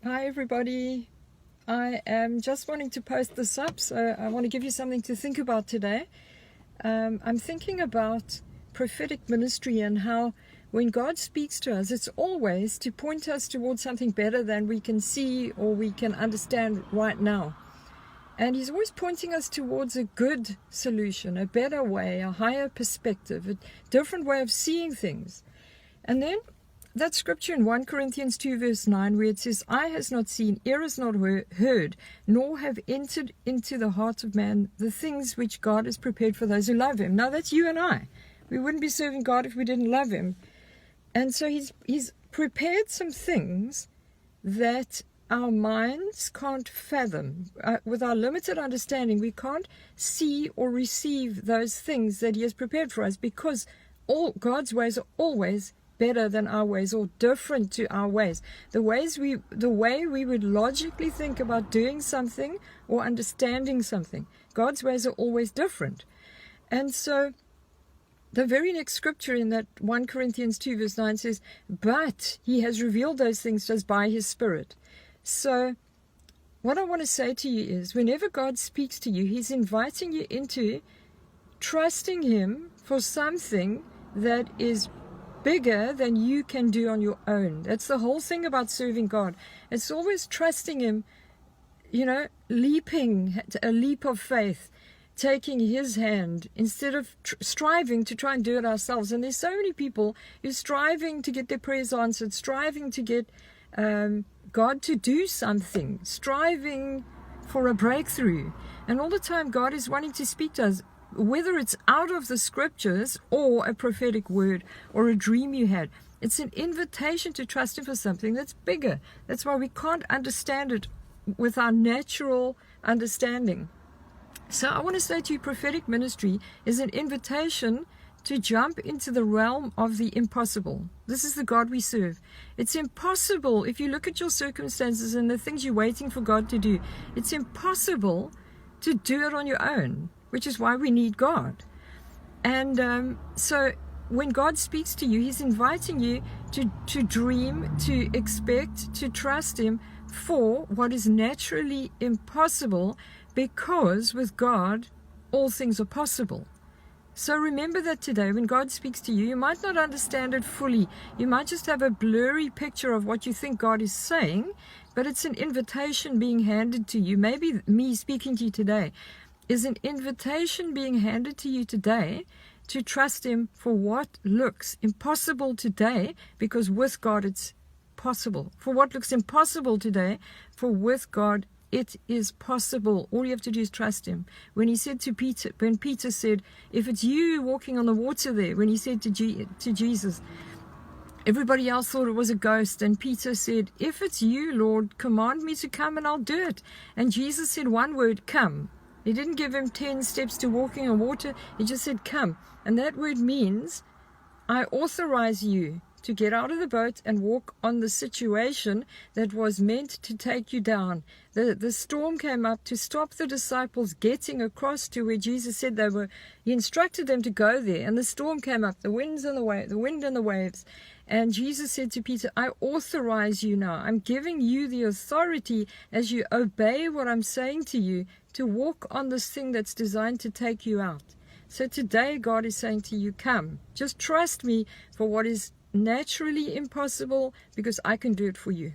Hi everybody. I am just wanting to post this up, so I want to give you something to think about today. I'm thinking about prophetic ministry and how when God speaks to us, it's always to point us towards something better than we can see or we can understand right now. And He's always pointing us towards a good solution, a better way, a higher perspective, a different way of seeing things. And then that scripture in 1 Corinthians 2 verse 9 where it says, "Eye has not seen, ear has not heard, nor have entered into the heart of man the things which God has prepared for those who love Him." Now that's you and I. We wouldn't be serving God if we didn't love Him. And so He's prepared some things that our minds can't fathom. With our limited understanding, we can't see or receive those things that He has prepared for us, because all God's ways are always better than our ways, or different to our ways. The way we would logically think about doing something or understanding something, God's ways are always different. And so the very next scripture in that 1 Corinthians 2 verse 9 says, "But He has revealed those things to us by His Spirit." So what I want to say to you is, whenever God speaks to you, He's inviting you into trusting Him for something that is bigger than you can do on your own. That's the whole thing about serving God. It's always trusting Him, leaping a leap of faith, taking His hand instead of striving to try and do it ourselves. And there's so many people who are striving to get their prayers answered, striving to get God to do something, striving for a breakthrough. And all the time God is wanting to speak to us, whether it's out of the scriptures or a prophetic word or a dream you had. It's an invitation to trust Him for something that's bigger. That's why we can't understand it with our natural understanding. So I want to say to you, prophetic ministry is an invitation to jump into the realm of the impossible. This is the God we serve. It's impossible, if you look at your circumstances and the things you're waiting for God to do, it's impossible to do it on your own, which is why we need God. And so when God speaks to you, He's inviting you to dream, to expect, to trust Him for what is naturally impossible, because with God, all things are possible. So remember that today, when God speaks to you, you might not understand it fully. You might just have a blurry picture of what you think God is saying, but it's an invitation being handed to you. Maybe me speaking to you today is an invitation being handed to you today to trust Him for what looks impossible today, because with God it's possible. For what looks impossible today, for with God it is possible. All you have to do is trust Him. When He said to Peter, when Peter said, "If it's you walking on the water there," when He said to Jesus, everybody else thought it was a ghost, and Peter said, "If it's you, Lord, command me to come and I'll do it." And Jesus said one word, "Come." He didn't give him 10 steps to walking on water. He just said, "Come." And that word means, I authorize you to get out of the boat and walk on the situation that was meant to take you down. The storm came up to stop the disciples getting across to where Jesus said they were. He instructed them to go there, and the storm came up, the wind and the waves. And Jesus said to Peter, "I authorize you now. I'm giving you the authority, as you obey what I'm saying to you, to walk on this thing that's designed to take you out." So today God is saying to you, come, just trust me for what is naturally impossible, because I can do it for you.